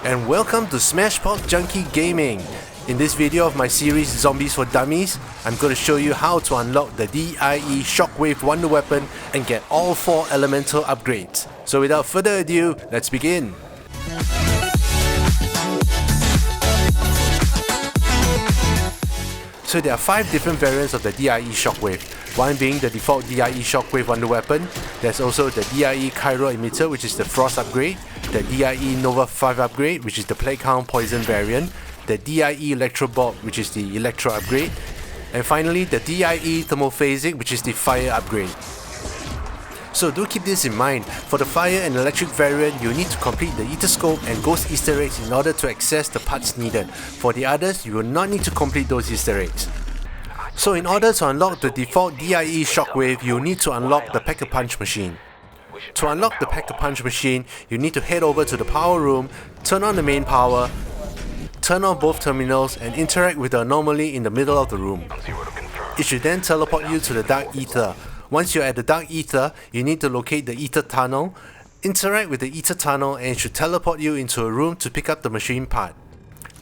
and welcome to Smashpot Junkie Gaming. In this video of my series Zombies for Dummies, I'm going to show you how to unlock the D.I.E Shockwave Wonder Weapon and get all 4 elemental upgrades. So without further ado, let's begin. So there are 5 different variants of the D.I.E Shockwave. One being the default D.I.E Shockwave Wonder Weapon. There's also the D.I.E Cyro-Emitter, which is the Frost upgrade, the D.I.E Nova 5 upgrade, which is the Plague Hound Poison variant, the D.I.E Electrobolt, which is the Electro upgrade, and finally the D.I.E Thermophasic, which is the Fire upgrade. So do keep this in mind. For the Fire and Electric variant, you need to complete the Aetherscope and Ghost Easter eggs in order to access the parts needed. For the others, you will not need to complete those Easter eggs. So in order to unlock the default D.I.E Shockwave, you need to unlock the Pack-a-Punch machine. To unlock the Pack-a-Punch machine, you need to head over to the power room, turn on the main power, turn off both terminals and interact with the anomaly in the middle of the room. It should then teleport you to the Dark Aether. Once you're at the Dark Aether, you need to locate the Aether Tunnel, interact with the Aether Tunnel, and it should teleport you into a room to pick up the machine part.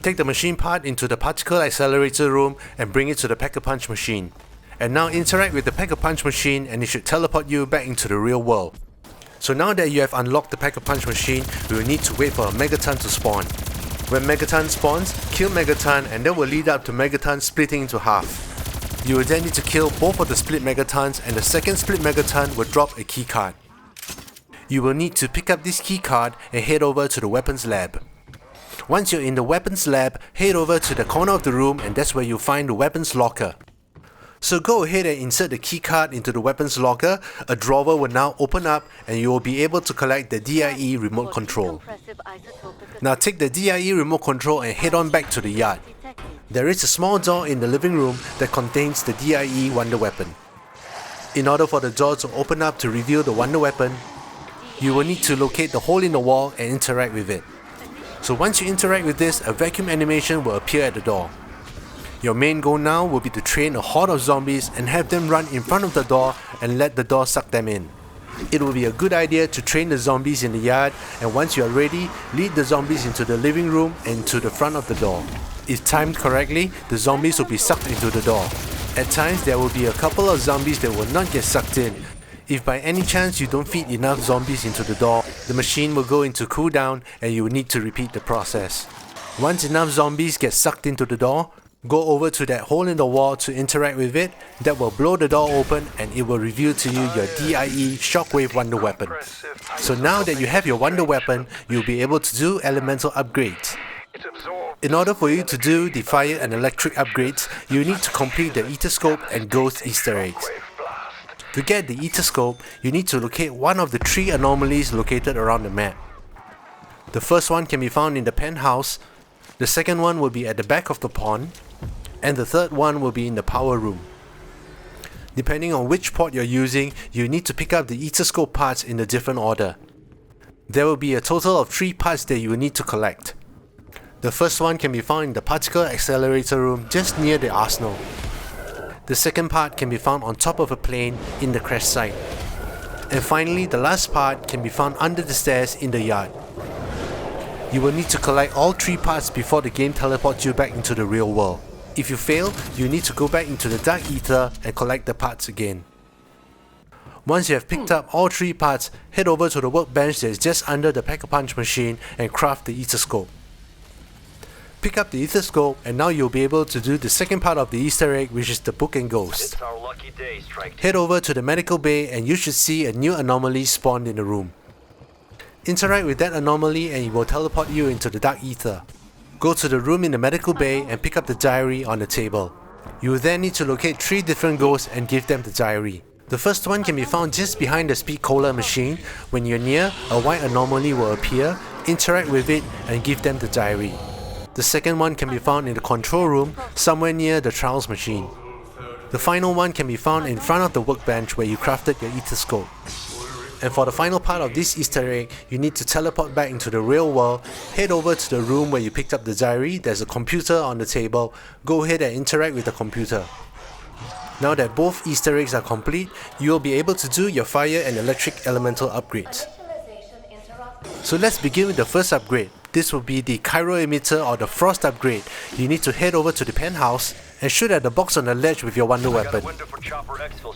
Take the machine part into the Particle Accelerator room and bring it to the Pack-a-Punch machine. And now interact with the Pack-a-Punch machine and it should teleport you back into the real world. So now that you have unlocked the Pack-a-Punch machine, we will need to wait for a Megaton to spawn. When Megaton spawns, kill Megaton and that will lead up to Megaton splitting into half. You will then need to kill both of the split Megatons and the second split Megaton will drop a keycard. You will need to pick up this keycard and head over to the weapons lab. Once you're in the weapons lab, head over to the corner of the room and that's where you'll find the weapons locker. So go ahead and insert the keycard into the weapons locker. A drawer will now open up and you will be able to collect the D.I.E remote control. Now take the D.I.E remote control and head on back to the yard. There is a small door in the living room that contains the D.I.E Wonder Weapon. In order for the door to open up to reveal the Wonder Weapon, you will need to locate the hole in the wall and interact with it. So once you interact with this, a vacuum animation will appear at the door. Your main goal now will be to train a horde of zombies and have them run in front of the door and let the door suck them in. It will be a good idea to train the zombies in the yard, and once you are ready, lead the zombies into the living room and to the front of the door. If timed correctly, the zombies will be sucked into the door. At times there will be a couple of zombies that will not get sucked in. If by any chance you don't feed enough zombies into the door, the machine will go into cooldown and you will need to repeat the process. Once enough zombies get sucked into the door, go over to that hole in the wall to interact with it. That will blow the door open and it will reveal to you your D.I.E Shockwave Wonder Weapon. So now that you have your Wonder Weapon, you'll be able to do elemental upgrades. In order for you to do the Fire and Electric upgrades, you need to complete the Aetherscope and Ghost Easter eggs. To get the Aetherscope, you need to locate one of the 3 anomalies located around the map. The first one can be found in the penthouse, the second one will be at the back of the pond, and the third one will be in the power room. Depending on which port you're using, you need to pick up the Aetherscope parts in a different order. There will be a total of 3 parts that you will need to collect. The first one can be found in the Particle Accelerator room just near the arsenal. The second part can be found on top of a plane in the crash site. And finally, the last part can be found under the stairs in the yard. You will need to collect all 3 parts before the game teleports you back into the real world. If you fail, you need to go back into the Dark Aether and collect the parts again. Once you have picked up all 3 parts, head over to the workbench that is just under the Pack-a-Punch machine and craft the Aetherscope. Pick up the Aetherscope and now you'll be able to do the second part of the Easter egg, which is the Book and Ghost. Head over to the medical bay and you should see a new anomaly spawned in the room. Interact with that anomaly and it will teleport you into the Dark Aether. Go to the room in the medical bay and pick up the diary on the table. You will then need to locate 3 different ghosts and give them the diary. The first one can be found just behind the speed cola machine. When you're near, a white anomaly will appear, interact with it and give them the diary. The second one can be found in the control room, somewhere near the trials machine. The final one can be found in front of the workbench where you crafted your Aetherscope. And for the final part of this Easter egg, you need to teleport back into the real world, head over to the room where you picked up the diary, there's a computer on the table, go ahead and interact with the computer. Now that both Easter eggs are complete, you will be able to do your Fire and Electric elemental upgrades. So let's begin with the first upgrade. this will be the Cyro-Emitter or the Frost upgrade. You need to head over to the penthouse and shoot at the box on the ledge with your Wonder Weapon.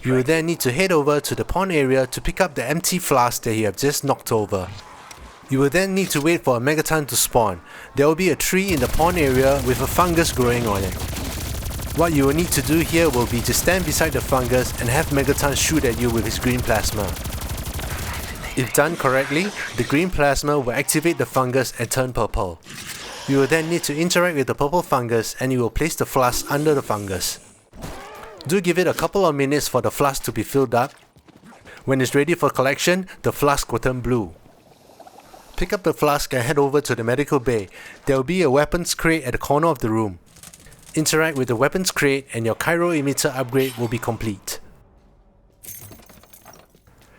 You will then need to head over to the pond area to pick up the empty flask that you have just knocked over. You will then need to wait for a Megaton to spawn. There will be a tree in the pond area with a fungus growing on it. What you will need to do here will be to stand beside the fungus and have Megaton shoot at you with his green plasma. If done correctly, the green plasma will activate the fungus and turn purple. You will then need to interact with the purple fungus and you will place the flask under the fungus. Do give it a couple of minutes for the flask to be filled up. When it's ready for collection, the flask will turn blue. Pick up the flask and head over to the medical bay. There will be a weapons crate at the corner of the room. Interact with the weapons crate and your Cyro-Emitter upgrade will be complete.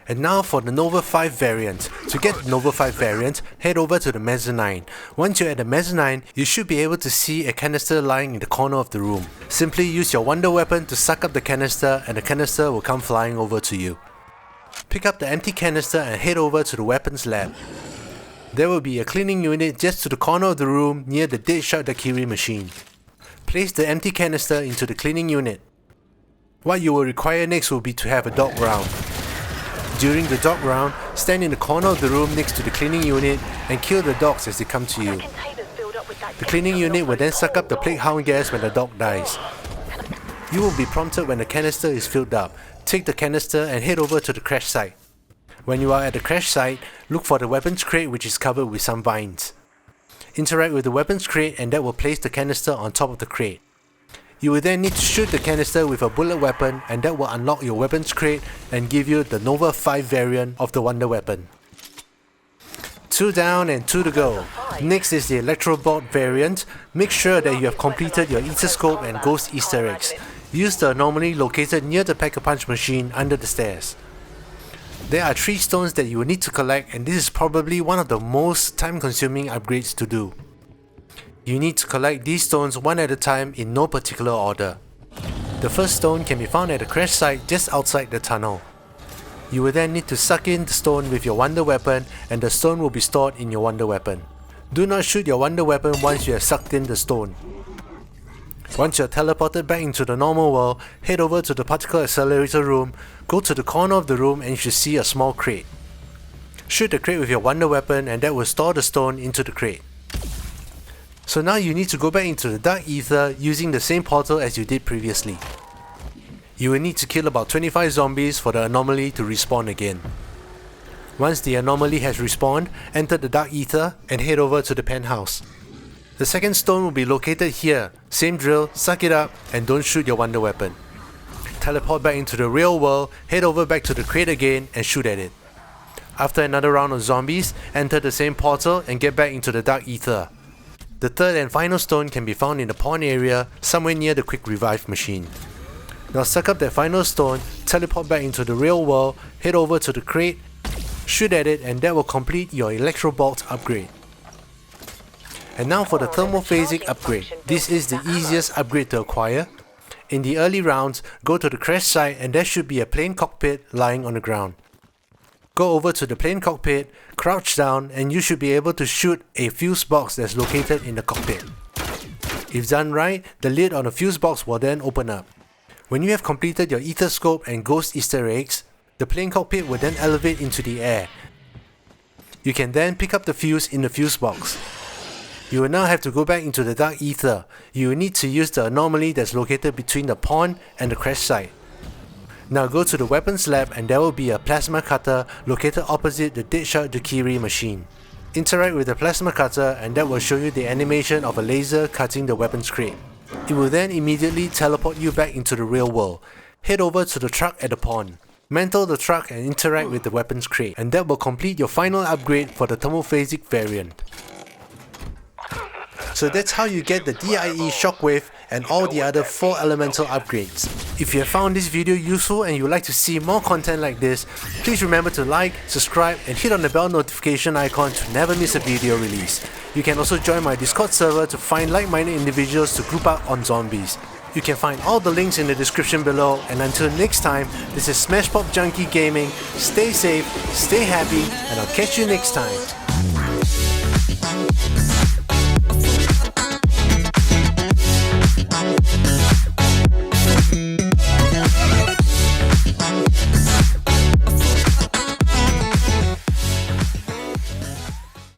And now for the Nova 5 variant. To get the Nova 5 variant, head over to the mezzanine. Once you're at the mezzanine, you should be able to see a canister lying in the corner of the room. Simply use your Wonder Weapon to suck up the canister and the canister will come flying over to you. Pick up the empty canister and head over to the weapons lab. There will be a cleaning unit just to the corner of the room near the D.I.E Shockwave machine. Place the empty canister into the cleaning unit. What you will require next will be to have a dog round. During the dog round, stand in the corner of the room next to the cleaning unit and kill the dogs as they come to you. The cleaning unit will then suck up the plague hound gas when the dog dies. You will be prompted when the canister is filled up. Take the canister and head over to the crash site. When you are at the crash site, look for the weapons crate which is covered with some vines. Interact with the weapons crate and that will place the canister on top of the crate. You will then need to shoot the canister with a bullet weapon and that will unlock your weapons crate and give you the Nova 5 variant of the Wonder Weapon. 2 down and 2 to go. Next is the Electrobolt variant. Make sure that you have completed your Aetherscope and Ghost Easter eggs. Use the anomaly located near the Pack-a-Punch machine under the stairs. There are 3 stones that you will need to collect and this is probably one of the most time-consuming upgrades to do. You need to collect these stones one at a time in no particular order. The first stone can be found at the crash site just outside the tunnel. You will then need to suck in the stone with your Wonder Weapon and the stone will be stored in your Wonder Weapon. Do not shoot your Wonder Weapon once you have sucked in the stone. Once you are teleported back into the normal world, head over to the particle accelerator room, go to the corner of the room and you should see a small crate. Shoot the crate with your Wonder Weapon and that will store the stone into the crate. So now you need to go back into the Dark Aether using the same portal as you did previously. You will need to kill about 25 zombies for the anomaly to respawn again. Once the anomaly has respawned, enter the Dark Aether and head over to the penthouse. The second stone will be located here. Same drill, suck it up and don't shoot your Wonder Weapon. Teleport back into the real world, head over back to the crate again and shoot at it. After another round of zombies, enter the same portal and get back into the Dark Aether. The third and final stone can be found in the pond area, somewhere near the quick revive machine. Now suck up that final stone, teleport back into the real world, head over to the crate, shoot at it and that will complete your Electrobolt upgrade. And now for the Thermophasic upgrade. This is the easiest upgrade to acquire. In the early rounds, go to the crash site and there should be a plane cockpit lying on the ground. Go over to the plane cockpit, crouch down and you should be able to shoot a fuse box that's located in the cockpit. If done right, the lid on the fuse box will then open up. When you have completed your Aetherscope and Ghost Easter eggs, the plane cockpit will then elevate into the air. You can then pick up the fuse in the fuse box. You will now have to go back into the Dark Aether. You will need to use the anomaly that's located between the pond and the crash site. Now go to the weapons lab and there will be a plasma cutter located opposite the D.I.E Shockwave machine. Interact with the plasma cutter and that will show you the animation of a laser cutting the weapons crate. It will then immediately teleport you back into the real world. Head over to the truck at the pond. Mantle the truck and interact with the weapons crate and that will complete your final upgrade for the Thermophasic variant. So that's how you get the D.I.E Shockwave and all the other 4 elemental upgrades. If you have found this video useful and you would like to see more content like this, please remember to like, subscribe and hit on the bell notification icon to never miss a video release. You can also join my Discord server to find like-minded individuals to group up on zombies. You can find all the links in the description below and until next time, this is Smash Pop Junkie Gaming. Stay safe, stay happy and I'll catch you next time.